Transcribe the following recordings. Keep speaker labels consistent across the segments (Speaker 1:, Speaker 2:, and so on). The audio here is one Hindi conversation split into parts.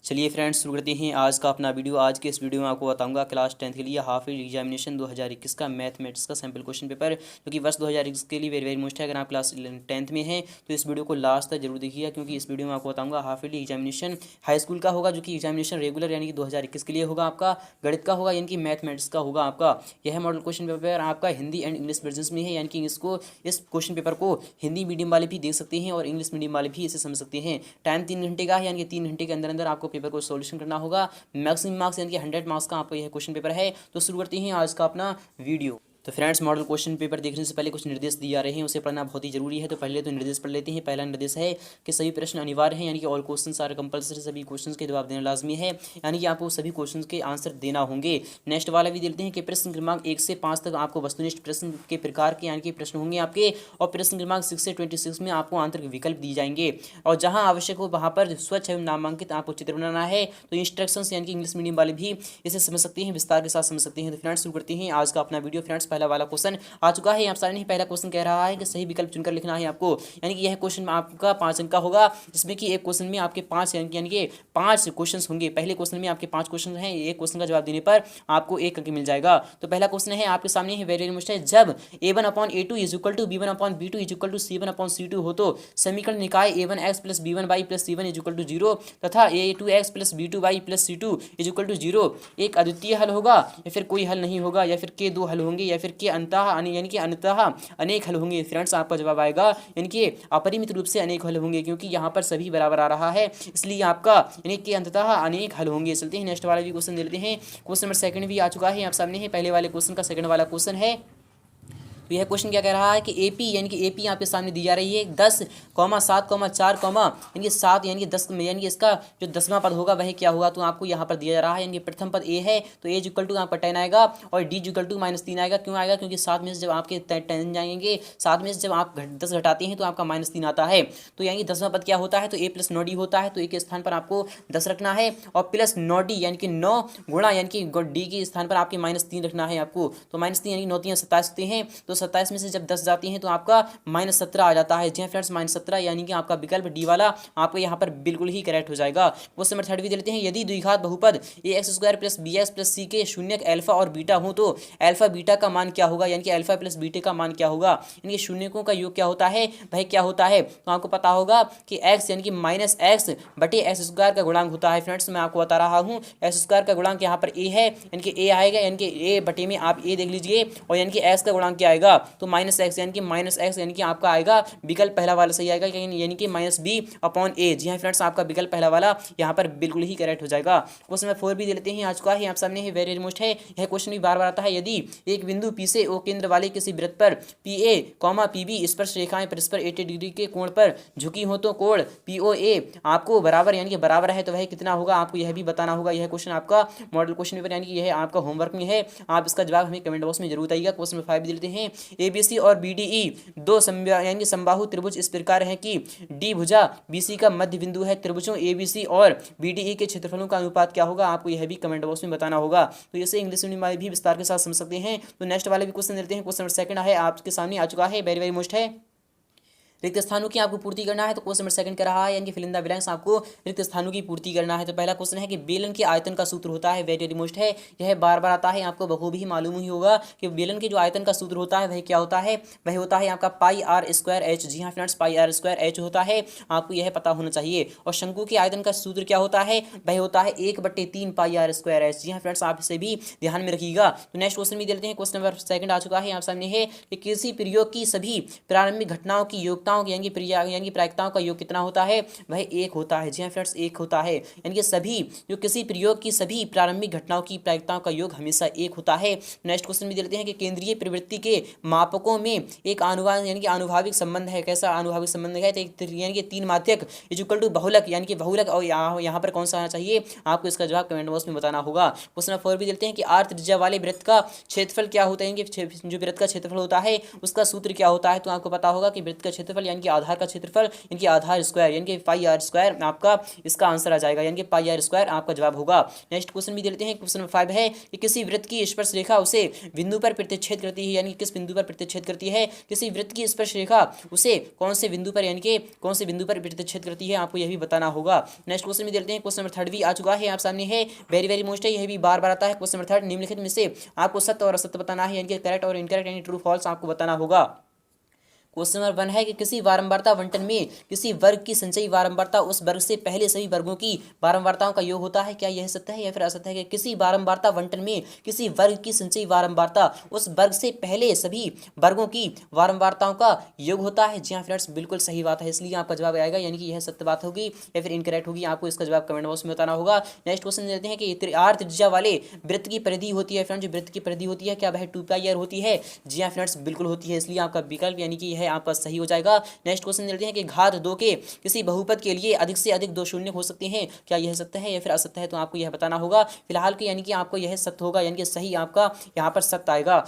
Speaker 1: चलिए फ्रेंड्स, शुरू करते हैं आज का अपना वीडियो। आज के इस वीडियो में आपको बताऊंगा क्लास 10th के लिए हाफ ईयर एग्जामिनेशन 2021 का मैथमेटिक्स का सैम्पल क्वेश्चन पेपर, जो कि वर्ष 2021 के लिए वेरी वेरी मोस्ट है। अगर आप क्लास 10th में हैं तो इस वीडियो को लास्ट तक जरूर देखिएगा, क्योंकि इस वीडियो में आपको बताऊंगा half year examination high school का होगा, जो कि एग्जामिनेशन रेगुलर यानी कि 2021 के लिए होगा। आपका गणित का होगा यानी कि मैथमेटिक्स का होगा। आपका यह मॉडल क्वेश्चन पेपर आपका हिंदी एंड इंग्लिश वर्जन में है, यानी कि इस क्वेश्चन पेपर को हिंदी मीडियम वाले भी देख सकते हैं और इंग्लिश मीडियम वाले भी इसे समझ सकते हैं। टाइम 3 घंटे का है, यानी कि 3 घंटे के अंदर अंदर आपको पेपर को सोल्यूशन करना होगा। मैक्सिमम मार्क्स यानी कि 100 मार्क्स का आपका यह क्वेश्चन पेपर है। तो शुरू करते हैं आज का अपना वीडियो। तो फ्रेंड्स, मॉडल क्वेश्चन पेपर देखने से पहले कुछ निर्देश दिए जा रहे हैं, उसे पढ़ना बहुत ही जरूरी है। तो पहले तो निर्देश पढ़ लेते हैं। पहला निर्देश है कि सभी प्रश्न अनिवार्य हैं, यानी कि ऑल क्वेश्चंस आर कंपलसरी। सभी क्वेश्चंस के जवाब देना लाजमी है, यानी कि आपको सभी क्वेश्चंस के आंसर देना होंगे। नेक्स्ट वाला भी देते हैं कि प्रश्न क्रमांक 1 से 5 तक आपको वस्तुनिष्ठ प्रश्न के प्रकार के यानी कि प्रश्न होंगे आपके, और प्रश्न क्रमांक 6 से 26 में आपको आंतरिक विकल्प दिए जाएंगे। और जहां आवश्यक हो वहां पर स्वच्छ एवं नामांकित आपको चित्र बनाना है। तो इंस्ट्रक्शंस यानी कि इंग्लिश मीडियम वाले भी इसे समझ सकते हैं, विस्तार के साथ समझ सकते हैं। तो फ्रेंड्स, शुरू करते हैं आज का अपना वीडियो। फ्रेंड्स, पहला वाला क्वेश्चन आ चुका है। आप सारे नहीं, पहला क्वेश्चन कह रहा है कि सही विकल्प चुनकर लिखना है आपको, यानी कि यह क्वेश्चन आपका 5 अंक का होगा, जिसमें कि एक क्वेश्चन में आपके 5 अंक यानी कि 5 क्वेश्चन होंगे। पहले क्वेश्चन में आपके 5 क्वेश्चन हैं, एक क्वेश्चन का जवाब देने पर आपको 1 अंक मिल जाएगा। तो पहला क्वेश्चन है आपके सामने है, वेरी मुश्किल है। जब a1/a2 is equal to b1/b2 is equal to c1/c2 हो तो समीकरण निकाय a1x plus b1y plus c1 is equal to 0 तथा a2x plus b2y plus c2 is equal to 0 एक अद्वितीय हल होगा, या फिर कोई हल नहीं होगा, या फिर के 2 हल होंगे, या फिर के अंततः यानी कि अंततः अनेक हल होंगे। फ्रेंड्स, आपका जवाब आएगा यानी कि अपरिमित रूप से अनेक हल होंगे, क्योंकि यहाँ पर सभी बराबर आ रहा है, इसलिए आपका यानी कि अंततः अनेक हल होंगे। चलते हैं नेक्स्ट वाला भी क्वेश्चन दे लेते हैं। क्वेश्चन नंबर 2 भी आ चुका है आप सामने है। पहले वाले क्वेश्चन का सेकंड वाला क्वेश्चन है। तो यह क्वेश्चन क्या कह रहा है कि एपी यानी कि एपी आपके सामने दी जा रही है 10, 7, 4, यानी कि 7 यानी कि 10 यानी कि इसका जो 10वां पद होगा वह क्या होगा। तो आपको यहाँ पर दिया जा रहा है, यानी कि प्रथम पद ए है तो ए इक्वल टू आपका 10 आएगा और डी इक्वल टू -3 आएगा। क्यों आएगा? क्योंकि 7 में से जब आपके 10 जाएंगे, 7 में से जब आप 10 घटाते हैं तो आपका -3 आता है। तो यानी कि 10वां पद क्या होता है, तो ए प्लस 9 डी होता है। तो ए के स्थान पर आपको 10 रखना है और प्लस 9 डी यानी कि 9 गुणा यानी कि डी के स्थान पर आपके -3 रखना है आपको। तो -3 यानी कि 9 3 27 होते हैं। तो 27 में से जब 10 जाती हैं तो आपका -17 आ जाता है। जी फ्रेंड्स, -17 यानी कि आपका विकल्प डी वाला आपको यहाँ पर बिल्कुल ही करेक्ट हो जाएगा। क्वेश्चन नंबर 3 भी दे लेते हैं। यदि द्विघात बहुपद ax² plus bx plus c के शून्यक अल्फा और बीटा हो तो अल्फा बीटा का मान क्या होगा, यानी कि अल्फा प्लस बीटा का मान क्या होगा। यानी कि शून्यकों का योग क्या होता है, भाई क्या होता है, तो आपको पता होगा कि x यानी कि -x बटे x² का गुणांक होता है। फ्रेंड्स, मैं आपको बता रहा हूँ x² का गुणांक यहाँ पर a है, यानी कि a आएगा, यानी कि a बटे में आप a देख लीजिए, और यानी कि x का गुणांक क्या आएगा, तो -x यानी कि -x यानी कि आपका आएगा विकल्प पहला वाला सही आएगा, यानी कि -b/a। जी हाँ फ्रेंड्स, आपका विकल्प पहला वाला यहाँ पर बिल्कुल ही करेक्ट हो जाएगा। क्वेश्चन नंबर 4 भी दे लेते हैं। आज का है आप सामने है, वेरी मोस्ट है। यह क्वेश्चन भी बार बार आता है। यदि एक बिंदु P से O केंद्र वाले किसी वृत्त पर PA, PB स्पर्श रेखाएं परस्पर 80 डिग्री के कोण पर झुकी हो तो कोण POA आपको बराबर यानी कि बराबर है तो वह कितना होगा, आपको यह भी बताना होगा। यह क्वेश्चन आपका मॉडल क्वेश्चन पेपर यानी कि यह आपका होमवर्क में है। आप इसका जवाब हमें कमेंट बॉक्स में जरूर बताइएगा। क्वेश्चन नंबर 5 भी देते हैं। ABC और BDE दो यानी कि समबाहु त्रिभुज इस प्रकार है कि डी भुजा BC का मध्य बिंदु है। त्रिभुजों ABC और BDE के क्षेत्रफलों का अनुपात क्या होगा, आपको यह भी कमेंट बॉक्स में बताना होगा। तो इसे इंग्लिश मीडियम वाले भी विस्तार के साथ समझ सकते हैं। तो नेक्स्ट वाले भी क्वेश्चन देते हैं। क्वेश्चन नंबर 2 है आपके सामने आ चुका है, वेरी वेरी मोस्ट है। रिक्त स्थानों की आपको पूर्ति करना है। तो क्वेश्चन नंबर 2 कह रहा है, यानी कि फिल इन द ब्लैंक्स आपको रिक्त स्थानों की पूर्ति करना है। तो पहला क्वेश्चन है कि बेलन के आयतन का सूत्र होता है, वेरी वेरी मोस्ट है। यह बार बार आता है, आपको बखूबी ही मालूम ही होगा कि बेलन के जो आयतन का सूत्र होता है वह क्या होता है, वह होता है आपका πr²h। जी हाँ फ्रेंड्स, πr²h होता है, आपको यह पता होना चाहिए। और शंकु के आयतन का सूत्र क्या होता है, वह होता है 1/3 πr²h। जी हाँ फ्रेंड्स, आप इसे भी ध्यान में रखिएगा। तो नेक्स्ट क्वेश्चन भी देते हैं। क्वेश्चन नंबर 2 आ चुका है आप सामने है कि किसी प्रयोग की सभी प्रारंभिक घटनाओं की योगताओं यानी कि प्रायिकताओं का योग कितना होता है, वह 1 होता है। जी हाँ फ्रेंड्स, 1 होता है, यानी कि सभी जो किसी प्रयोग की सभी प्रारंभिक घटनाओं की प्रायिकताओं का योग हमेशा 1 होता है। नेक्स्ट क्वेश्चन भी देते हैं कि केंद्रीय प्रवृत्ति के मापकों में एक यानी कि अनुभाविक संबंध है। कैसा अनुभाविक संबंध है, तो यानी कि 3 माध्यक इक्वल टू बहुलक यानी कि बहुलक, और यहाँ पर कौन सा आना चाहिए, आपको इसका जवाब कमेंट बॉक्स में बताना होगा। क्वेश्चन नंबर 4 भी देते हैं कि आर त्रिज्या वाले वृत्त का क्षेत्रफल क्या होता है, जो वृत्त का क्षेत्रफल होता है उसका सूत्र क्या होता है। तो आपको पता होगा कि वृत्त का क्षेत्रफल क्षेत्रफल यानी कि आधार का क्षेत्रफल यानी कि आधार स्क्वायर यानी कि पाई आर स्क्वायर आपका इसका आंसर आ जाएगा, यानी कि पाई आर स्क्वायर आपका जवाब होगा। नेक्स्ट क्वेश्चन भी देते हैं। क्वेश्चन नंबर 5 है कि किसी वृत्त की स्पर्श रेखा उसे बिंदु पर प्रतिच्छेद करती है, यानी किस बिंदु पर प्रतिच्छेद करती है। किसी वृत्त की स्पर्श रेखा उसे कौन से बिंदु पर यानी कि कौन से बिंदु पर प्रतिच्छेद करती है, आपको यह भी बताना होगा। नेक्स्ट क्वेश्चन भी देते हैं। क्वेश्चन नंबर 3 भी आ चुका है आप सामने है, वेरी वेरी मोस्ट है, यह भी बार बार आता है। क्वेश्चन नंबर 3 निम्नलिखित में से आपको सत्य और असत्य बताना है, यानी कि करेक्ट और इनकरेक्ट यानी ट्रू फॉल्स आपको बताना होगा। क्वेश्चन नंबर 1 है कि किसी वारंवारता बंटन में किसी वर्ग की संचयी वारंवारता उस वर्ग से पहले सभी वर्गों की वारंवारताओं का योग होता है, क्या यह सत्य है या फिर असत्य है। कि किसी वारंवारता बंटन में किसी वर्ग की संचयी वारंवारता उस वर्ग से पहले सभी वर्गों की वारंवारताओं का योग होता है। जी हाँ फ्रेंड्स, बिल्कुल सही बात है, इसलिए आपका जवाब आएगा, यानी कि यह सत्य बात होगी या फिर इनकरेक्ट होगी, आपको इसका जवाब कमेंट बॉक्स में बताना होगा। नेक्स्ट क्वेश्चन देते हैं कि आर त्रिज्या वाले वृत्त की परिधि होती है फ्रेंड्स, जो वृत्त की परिधि होती है क्या वह 2πr होती है। जी हाँ फ्रेंड्स, बिल्कुल होती है, इसलिए आपका विकल्प यानी कि यह आपका सही हो जाएगा। नेक्स्ट क्वेश्चन देते हैं कि घात 2 के किसी बहुपद के लिए अधिक से अधिक 2 शून्य हो सकते हैं, क्या यह सत्य है या फिर असत्य है, तो आपको यह बताना होगा। फिलहाल के यानी कि आपको यह सत्य होगा, यानी कि सही आपका यहाँ पर सत्य आएगा।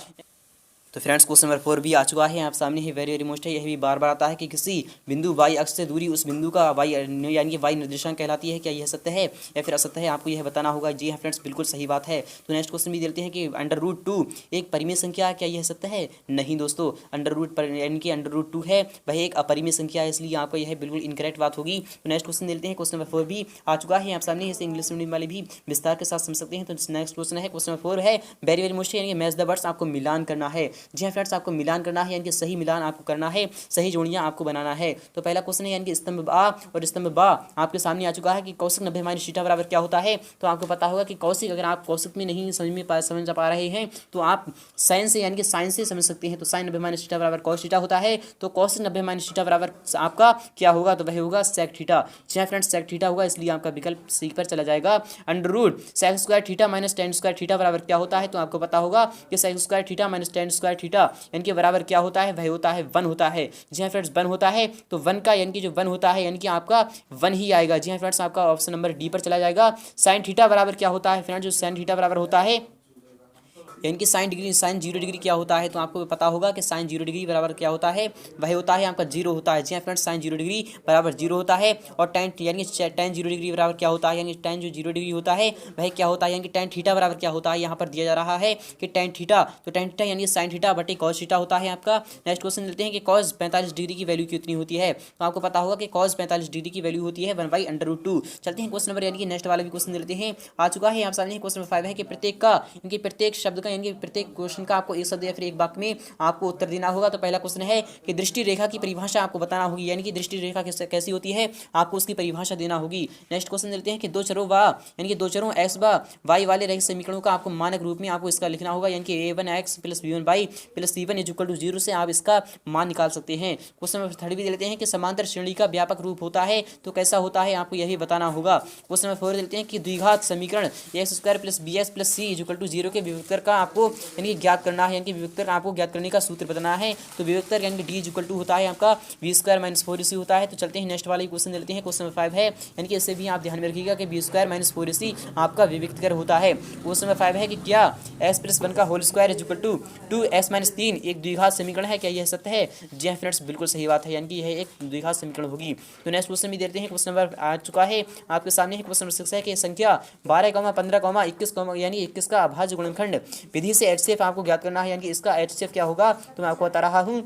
Speaker 1: तो फ्रेंड्स क्वेश्चन नंबर 4 भी आ चुका है आप सामने है, वेरी वेरी मोस्ट है, यह भी बार बार आता है कि किसी बिंदु y अक्ष से दूरी उस बिंदु का y यानी कि y निर्देशांक कहलाती है, क्या यह सत्य है या फिर असत्य है, आपको यह बताना होगा। जी हाँ फ्रेंड्स, बिल्कुल सही बात है। तो नेक्स्ट क्वेश्चन भी देते हैं कि √2 एक परिमेय संख्या है, क्या यह सत्य है। नहीं दोस्तों, यानी कि √2 है वह एक अपरिमेय संख्या है, इसलिए आपको यह बिल्कुल इनकरेक्ट बात होगी। तो नेक्स्ट क्वेश्चन देते हैं। क्वेश्चन नंबर 4 भी आ चुका है आप सामने, इसे इंग्लिश मीडियम वाले भी विस्तार के साथ समझ सकते हैं। तो नेक्स्ट क्वेश्चन है, क्वेश्चन नंबर 4 है, वेरी वेरी मोस्ट यानी कि मैच द वर्ड्स, आपको मिलान करना है। जी हाँ फ्रेंड्स, आपको मिलान करना है, यानी कि सही मिलान आपको करना है, सही जोड़ियां आपको बनाना है। तो पहला क्वेश्चन है, यानी कि स्तंभ आ और स्तंभ बा आपके सामने आ चुका है कि कौशिक 90 माइनस थीटा बराबर क्या होता है। तो आपको पता होगा कि कौशिक, अगर आप कौशिक में नहीं समझ पा रहे हैं तो आप साइन से यानी कि साइन से समझ सकते हैं। तो साइन 90 माइनस थीटा बराबर कॉस थीटा होता है, तो कौशिक 90 माइनस थीटा बराबर आपका क्या होगा, तो वह होगा सेक थीटा। जी हाँ फ्रेंड्स, सेक थीटा होगा, इसलिए आपका विकल्प सी पर चला जाएगा। Under sec square theta minus tan square theta बराबर क्या होता है, तो आपको पता होगा कि sec square theta minus tan square theta यानी कि बराबर क्या होता है, वह होता है 1 होता है। जी हाँ फ्रेंड्स, 1 होता है, तो 1 का यानी कि जो 1 होता है यानी कि आपका 1 ही आएगा। जी हाँ फ्रेंड्स, आपका ऑप्शन नंबर डी पर चला जाएगा। साइन थीटा बराबर क्या होता है फ्रेंड्स, जो साइन थीटा बराबर होता है यानी कि साइन 0 डिग्री क्या होता है, तो आपको पता होगा कि साइन 0 डिग्री बराबर क्या होता है, वह होता है आपका 0 होता है। जी हाँ फ्रेंड्स, साइन 0 डिग्री बराबर 0 होता है। और टेन यानी कि टेन 0 डिग्री बराबर क्या होता है, यानी टेन जो 0 डिग्री होता है वह क्या होता है, यानी कि टेन थीटा बराबर क्या होता है, यहाँ पर दिया जा रहा है कि टेन थीटा, तो टेन थीटा यानी कि साइन थीटा बटे कॉस थीटा होता है आपका। नेक्स्ट क्वेश्चन लेते हैं कि कॉस 45 डिग्री की वैल्यू कितनी होती है, तो आपको पता होगा कि कॉस 45 डिग्री की वैल्यू होती है 1/√2। चलते हैं क्वेश्चन नंबर यानी कि नेक्स्ट वाला भी क्वेश्चन लेते हैं, आ चुका है आप सामने। क्वेश्चन नंबर 5 है कि प्रत्येक का यानी कि प्रत्येक शब्द का यानी कि प्रत्येक क्वेश्चन का आपको एक शब्द या फिर एक वाक्य में आपको उत्तर देना होगा। तो पहला क्वेश्चन है कि दृष्टि रेखा की परिभाषा आपको बताना होगी, यानी कि दृष्टि रेखा कैसी होती है, आपको उसकी परिभाषा देना होगी। नेक्स्ट क्वेश्चन लेते हैं कि दो चरों यानी कि दो चरों x व y वाले रैखिक समीकरणों का आपको मानक रूप में आपको इसका लिखना होगा, यानी कि a1x + b1y + c1 = 0 से आप इसका मान निकाल सकते हैं। क्वेश्चन नंबर 3 भी लेते हैं कि समांतर श्रेणी का व्यापक रूप होता है, तो कैसा होता है, आपको यही बताना होगा। क्वेश्चन नंबर 4 लेते हैं कि द्विघात समीकरण x² + bx + c = 0 के विभक्तर का आपको यानी कि ज्ञात करना है, यानी कि विभक्तर आपको ज्ञात करने का सूत्र बताना है। तो विभक्तर यानी कि d = होता है आपका b² - 4ac होता है। तो चलते हैं नेक्स्ट वाले क्वेश्चन लेते हैं। क्वेश्चन नंबर 5 है, यानी कि इससे भी आप ध्यान में रखिएगा कि b² - 4ac आपका विभक्तर होता है। क्वेश्चन नंबर 5 है कि क्या x + 1 का होल स्क्वायर = 2x - 3 एक द्विघात समीकरण है, क्या यह सत्य है। जी हाँ फ्रेंड्स, बिल्कुल सही बात है, यानी कि यह एक द्विघात समीकरण होगी। तो नेक्स्ट क्वेश्चन भी देते हैं। क्वेश्चन नंबर आ चुका है आपके सामने। क्वेश्चन नंबर 6 है कि संख्या 12, 15, 21 यानी 21 का अभाज्य गुणनखंड विधि से HCF आपको ज्ञात करना है, यानी कि इसका HCF क्या होगा, तो मैं आपको बता रहा हूँ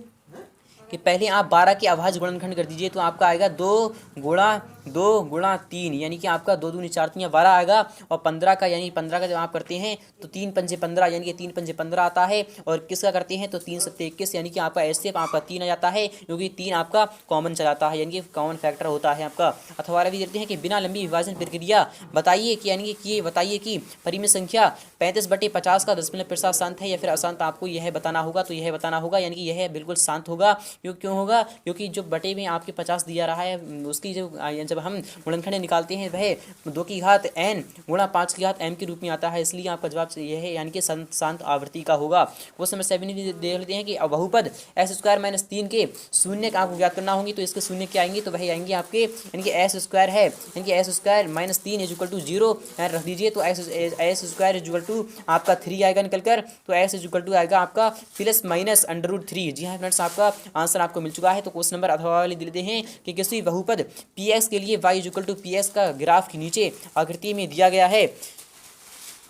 Speaker 1: कि पहले आप 12 के अभाज्य गुणनखंड कर दीजिए, तो आपका आएगा 2 गुणा 3 यानी कि आपका 2 दूनी 4 3 12 आएगा। और 15 का यानी 15 का जब आप करते हैं तो 3 पंजे 15 यानी कि 3 पंजे 15 आता है। और किसका करते हैं तो 3 7 21 यानी कि आपका HCF आपका 3 आ जाता है, क्योंकि 3 आपका कॉमन चलाता है, यानी कि कॉमन फैक्टर होता है आपका। अथवा भी देते हैं कि बिना लंबी विभाजन प्रक्रिया बताइए कि यानी कि ये बताइए कि परिमेय संख्या 35/50 का 0.5% शांत है या फिर अशांत, आपको यह बताना होगा। तो यह बताना होगा यानी कि यह बिल्कुल शांत होगा। क्यों होगा, क्योंकि जो बटे में आपके 50 दिया रहा है उसकी जो जब जब हम गुणनखंड निकालते हैं वह 2 की घात n गुणा 5 की घात m के रूप में आता है, इसलिए आपका जवाब यह है यानी कि शांत आवृत्ति का होगा। क्वेश्चन नंबर 7 देख लेते हैं कि बहुपद s² - 3 के शून्य का आपको ज्ञात करना होंगे, तो इसके शून्य क्या आएंगे, तो वही आएंगे आपके यानी कि s² है यानी कि s² - 3 = 0 रख दीजिए, तो s² आपका 3 आएगा निकल कर, तो s आएगा आपका +-√3। जी हाँ फ्रेंड्स, आपका आंसर आपको मिल चुका है। तो क्वेश्चन नंबर अथवा वाले दे देते हैं कि किसी बहुपद px के लिए y = px का ग्राफ के नीचे आकृति में दिया गया है,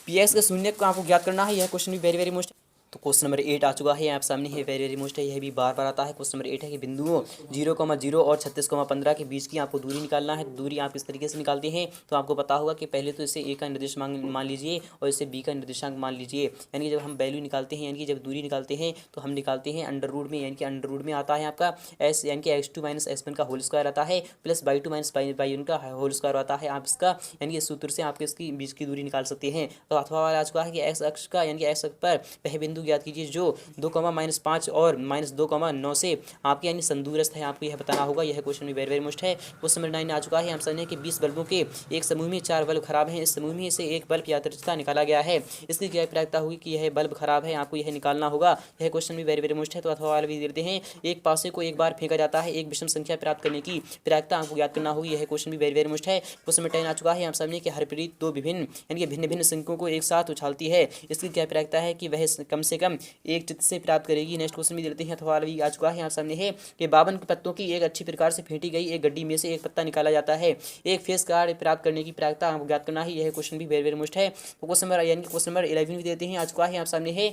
Speaker 1: px के शून्य को आपको ज्ञात करना है। यह क्वेश्चन भी वेरी मोस्ट। तो क्वेश्चन नंबर 8 आ चुका है आप सामने, है वेरी मोस्ट है, यह भी बार बार आता है। क्वेश्चन नंबर 8 है कि बिंदुओं 0,0 और 36,15 के बीच की आपको दूरी निकालना है। दूरी आप इस तरीके से निकालते हैं, तो आपको पता होगा कि पहले तो इसे ए का निर्देशांक मान लीजिए और इसे बी का निर्देशांक मान लीजिए। यानी कि जब हम वैल्यू निकालते हैं यानी कि जब दूरी निकालते हैं तो हम निकालते हैं अंडर रूट में, यानी कि अंडर रूट में आता है आपका एस यानी कि x2 - x1 का होल स्क्वायर आता है प्लस y2 - y1 का होल स्क्वायर आता है। आप इसका यानी कि इस सूत्र से आपके इसकी बीच की दूरी निकाल सकते हैं। तो अथवा वाला आ चुका है कि एक्स अक्ष का यानी कि एक्स अक्ष पर वह बिंदु ज्ञात कीजिए जो 2,-5 और -2,9 से आपके यानी संदूरस्थ है, आपको यह बताना होगा। यह क्वेश्चन भी वेरी मोस्ट है। क्वेश्चन नंबर 9 आ चुका है। हम समझने कि 20 बल्बों के एक समूह में 4 बल्ब खराब हैं, इस समूह में से एक बल्ब यादृच्छिकता निकाला गया है, इसकी क्या प्रायिकता होगी कि यह बल्ब खराब है, आपको यह निकालना होगा। यह क्वेश्चन भी वेरी मोस्ट है। तो अथवा वाले भी देते हैं, एक पासे को एक बार फेंका जाता है, एक विषम संख्या प्राप्त करने की प्रायिकता आपको ज्ञात करना होगी। यह क्वेश्चन भी वेरी मोस्ट है। क्वेश्चन नंबर 10 आ चुका है। हम समझने कि हरप्रीत 2 विभिन्न यानी कि भिन्न संख्याओं को एक साथ उछालती है, इसकी क्या प्रायिकता है कि वह कम से कम एक चित्त से प्राप्त करेगी। नेक्स्ट क्वेश्चन भी देते हैं। अथवा भी आ चुका है यहाँ सामने है कि 52 पत्तों की एक अच्छी प्रकार से फेंटी गई एक गड्डी में से एक पत्ता निकाला जाता है, एक फेस कार्ड प्राप्त करने की प्रायिकता आपको ज्ञात करना है। यह क्वेश्चन भी वेरी मोस्ट है। तो क्वेश्चन नंबर यानी कि क्वेश्चन नंबर 11 भी देते हैं। आ चुका है यहाँ सामने है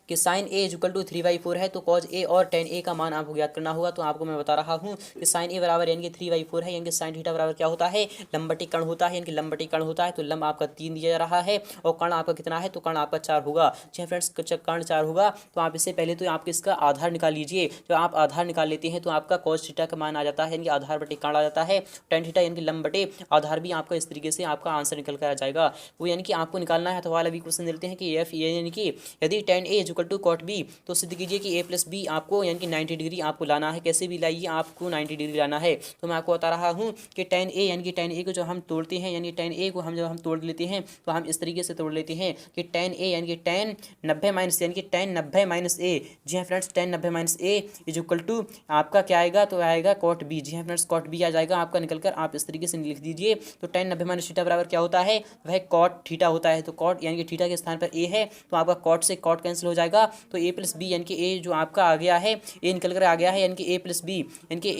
Speaker 1: कि sin a = 3/4 है, तो cos a और tan a का मान आपको ज्ञात करना होगा। तो आपको मैं बता रहा हूँ कि sin a बराबर यानी कि 3/4 है, यानी कि sin थीटा बराबर क्या होता है, लंबवती कर्ण होता है, यानी कि लंबवती कर्ण होता है। तो लंब आपका 3 दिया जा रहा है और कर्ण आपका कितना है, तो कर्ण आपका 4 होगा। जी फ्रेंड्स, कर्ण 4 होगा। तो आप इससे पहले तो आप इसका आधार निकाल लीजिए। जब आप आधार निकाल लेते हैं तो आपका cos थीटा का मान आ जाता है, यानी कि आधार बटे कर्ण आ जाता है। tan थीटा यानी कि लंब बटे आधार भी आपका इस तरीके से आपका आंसर निकल कर आ जाएगा। वो यानी कि आपको निकालना है। तो वाला भी क्वेश्चन देते हैं कि एफ यानी कि यदि tan a = cot b, तो सिद्ध कीजिए कि a + b आपको यानी कि 90 डिग्री आपको लाना है, कैसे भी लाइए आपको 90 डिग्री लाना है। तो मैं आपको बता रहा हूँ कि tan a यानी कि tan a को जब हम तोड़ते हैं यानी tan a को जब हम तोड़ लेते हैं तो हम इस तरीके से तोड़ लेते हैं कि tan a यानी कि tan 90 - यानी कि tan 90 - a। जी हाँ फ्रेंड्स, tan 90 - a = आपका क्या आएगा, तो आएगा cot b। जी हाँ फ्रेंड्स, cot b आ जाएगा आपका निकल कर, आप इस तरीके से लिख दीजिए। तो tan 90 - थीटा बराबर क्या होता है, वह cot थीटा होता है। तो cot यानी कि थीटा के स्थान पर a है, तो आपका cot से cot कैंसिल हो जाएगा। तो a + b यानी कि a जो आपका आ गया है, a निकल कर आ गया है, यानी कि a + b यानी कि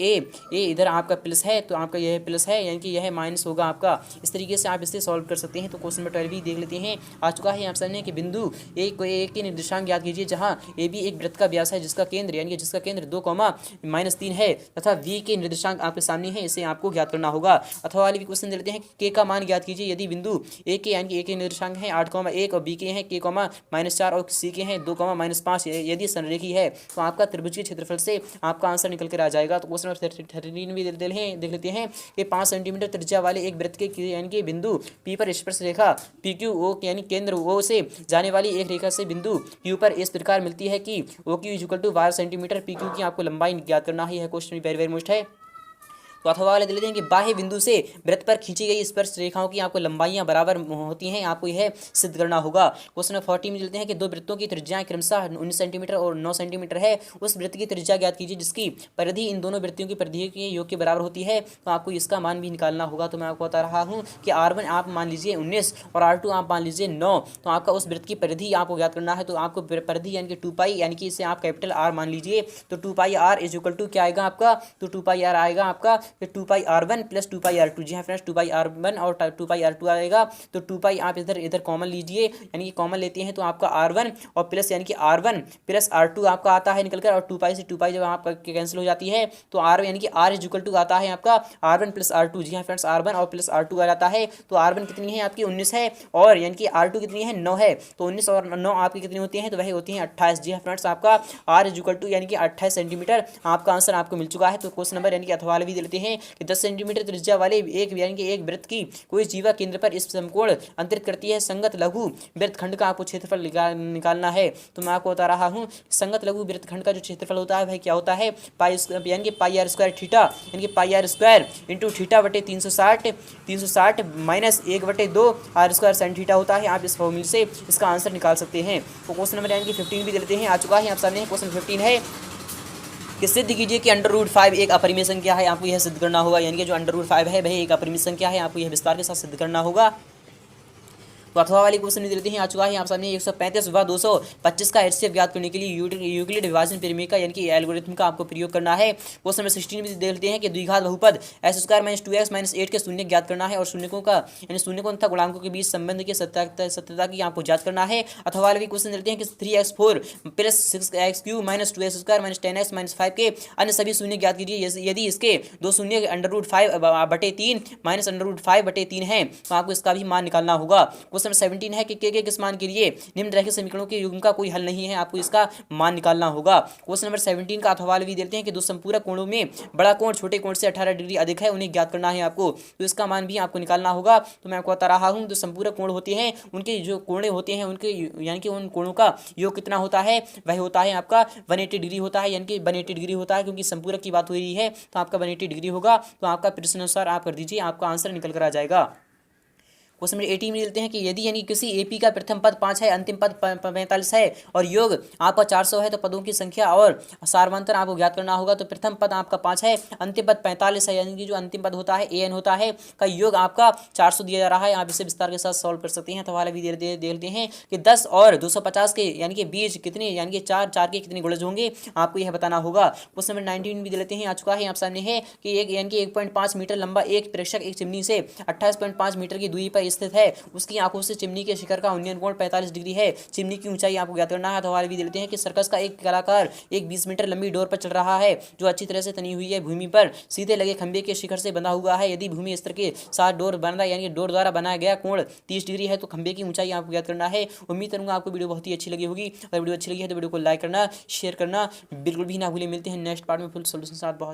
Speaker 1: a इधर आपका प्लस है तो आपका यह प्लस है, यानी कि यह माइनस होगा आपका। इस तरीके से आप इसे सॉल्व कर सकते हैं। तो क्वेश्चन नंबर 12 भी देख लेते हैं। आ चुका है ऑप्शन है कि बिंदु ए के निर्देशांक ज्ञात कीजिए जहां ए बी एक वृत्त का व्यास है जिसका केंद्र यानी कि जिसका केंद्र 2, -3 है तथा v के निर्देशांक आपके सामने है, इसे आपको ज्ञात करना होगा। अथवा वाले भी क्वेश्चन दे लेते हैं कि k का मान ज्ञात कीजिए यदि बिंदु ए के यानी कि a के निर्देशांक है 8,1 और b के हैं k, -4 और c के हैं 2, -5 यदि संरेखी है तो आपका त्रिभुज के क्षेत्रफल से आपका आंसर निकल कर आ जाएगा। तो क्वेश्चन नंबर 13 भी देख लेते हैं कि 5 सेंटीमीटर त्रिज्या वाले एक वृत्त के यानी कि बिंदु P पर स्पर्श रेखा PQ यानी केंद्र O से जाने वाली एक रेखा से बिंदु Q पर इस प्रकार मिलती है कि OQ = 12 सेंटीमीटर, PQ की आपको लंबाई ज्ञात करना है। यह क्वेश्चन वेरी मोस्ट है। तो अथवा वाले दे लेते हैं कि बाह्य बिंदु से वृत्त पर खींची गई स्पर्श रेखाओं की आपको लंबाइयां बराबर होती हैं, आपको यह सिद्ध करना होगा। क्वेश्चन नंबर 14 में लेते हैं कि दो वृत्तों की त्रिज्याएं क्रमशः 19 सेंटीमीटर और 9 सेंटीमीटर है, उस वृत्त की त्रिज्या ज्ञात कीजिए जिसकी परिधि इन दोनों वृत्तियों की परिधि के योग के बराबर होती है। तो आपको इसका मान भी निकालना होगा। तो मैं आपको बता रहा हूँ कि R1 आप मान लीजिए 19 और R2 आप मान लीजिए 9। तो आपका उस वृत्त की परिधि आपको ज्ञात करना है। तो आपको परिधि यानी कि 2π यानी कि इसे आप कैपिटल R मान लीजिए। तो 2πr = क्या आएगा आपका, तो 2πr आएगा आपका 2πr1 + 2πr2। जी हाँ फ्रेंड्स, 2πr1 और 2πr2 आएगा। तो 2π आप इधर कॉमन लीजिए, यानी कि कॉमन लेते हैं तो आपका R1 और प्लस यानी कि R1 + R2 आपका आता है निकल कर, और 2π से 2π जब आपका कैंसिल हो जाती है तो R यानी कि R = आता है आपका R1 + R2। जी हाँ फ्रेंड्स, R1 और प्लस R2 आ जाता है। तो R1 कितनी है आपकी 19 है और यानी कि R2 कितनी है 9 है। तो 19 और 9 आपकी कितनी होती हैं, तो वही होती हैं 28। जी हाँ फ्रेंड्स, आपका R = यानी कि 28 सेंटीमीटर आपका आंसर आपको मिल चुका है। तो क्वेश्चन नंबर यानी कि अथवा भी दे लेते हैं कि 10 सेंटीमीटर त्रिज्या वाले एक यानी कि एक वृत्त की कोई जीवा केंद्र पर इस समकोण अंतरित करती है। संगत लघु वृत्तखंड का आपको क्षेत्रफल निकालना है। तो मैं आपको बता रहा हूँ संगत लघु वृत्तखंड का जो क्षेत्रफल होता है वह क्या होता है, पाई यानी कि पाई आर स्क्वायर थीटा यानी कि pi r square into theta बटे 360 minus 1/2 r square sine theta होता है। आप इस फॉर्मूले से इसका आंसर निकाल सकते हैं। तो क्वेश्चन नंबर यानी कि 15 भी दे लेते हैं, आ चुका है आप सामने। क्वेश्चन 15 है कि सिद्ध कीजिए कि √5 एक अपरिमेय संख्या है। आपको यह सिद्ध करना होगा, यानी कि जो √5 है वह एक अपरिमेय संख्या है। आपको यह विस्तार के साथ सिद्ध करना होगा। तो अथवा वाली क्वेश्चन नहीं देते हैं, आ चुका है आप सामने। 135 व 225 का एचसीएफ ज्ञात करने के लिए यूक्लिड विभाजन प्रमेय का यानी कि एल्गोरिथम का आपको प्रयोग करना है। क्वेश्चन नंबर 16 में देखते हैं कि द्विघात बहुपद s² - 2x - 8 के शून्य ज्ञात करना है और शून्यकों का यानी शून्यकों तथा गुणांकों के बीच संबंध की सत्यता की आपको जांच करना है। अथवा वाले भी क्वेश्चन देते हैं कि 3x4 + 6x³ - 2x² - 10x - 5 के अन्य सभी शून्य ज्ञात कीजिए यदि इसके दो शून्य √5/3 - √5/3 है तो आपको इसका भी मान निकालना होगा। क्वेश्चन 17 है कि के किस मान के लिए निम्नलिखित समीकरणों के युग्म का कोई हल नहीं है, आपको इसका मान निकालना होगा। क्वेश्चन नंबर 17 का अथवा भी देते हैं कि दो संपूरक कोणों में बड़ा कोण छोटे कोण से 18 डिग्री अधिक है, उन्हें ज्ञात करना है आपको। तो इसका मान भी आपको निकालना होगा। तो मैं आपको बता रहा हूँ जो संपूरक कोण होते हैं उनके जो कोणे होते हैं उनके यानी कि उन कोणों का योग कितना होता है, वह होता है आपका 180 डिग्री होता है, यानी कि 180 डिग्री होता है, क्योंकि संपूरक की बात हो रही है तो आपका 180 डिग्री होगा। तो आपका प्रश्न अनुसार आप कर दीजिए, आपका आंसर निकल कर आ जाएगा। क्वेश्चन नंबर 18 में मिलते हैं कि यदि यानी किसी एपी का प्रथम पद 5 है, अंतिम पद 45 है और योग आपका 400 है, तो पदों की संख्या और सारवांतर आपको ज्ञात करना होगा। तो प्रथम पद आपका 5 है, अंतिम पद 45 है, यानी कि जो अंतिम पद होता है an होता है का योग आपका 400 दिया जा रहा है। आप इसे विस्तार के साथ सॉल्व कर सकते हैं। तो वाला भी देख लेते हैं कि 10 और 250 के यानी कि बीच कितने यानी कि 4 के कितने गुणज होंगे, आपको यह बताना होगा। क्वेश्चन नंबर 19 भी दे लेते हैं, आ चुका है आप सामने है कि एक यानी कि 1.5 मीटर लंबा एक प्रेक्षक एक चिमनी से 28.5 मीटर की दूरी पर स्थित है। उसकी आंखों से चिमनी के शिखर का उन्नयन कोण 45 डिग्री है। चिमनी की ऊंचाई आपको ज्ञात करना है। तो हमारे भी दे लेते हैं कि सर्कस का एक कलाकार एक 20 मीटर लंबी डोर पर चल रहा है जो अच्छी तरह से तनी हुई है, भूमि पर सीधे लगे खंभे के शिखर से बंधा हुआ है। यदि भूमि स्तर के साथ डोर बंधा यानी कि डोर द्वारा बनाया गया कोण 30 डिग्री है तो खंभे की ऊंचाई आपको ज्ञात करना है। उम्मीद करूंगा आपको वीडियो बहुत ही अच्छी लगी होगी। अगर वीडियो अच्छी लगी है तो वीडियो को लाइक करना, शेयर करना बिल्कुल भी ना भूलें। मिलते हैं नेक्स्ट पार्ट में फुल सोल्यूशन के साथ। बहुत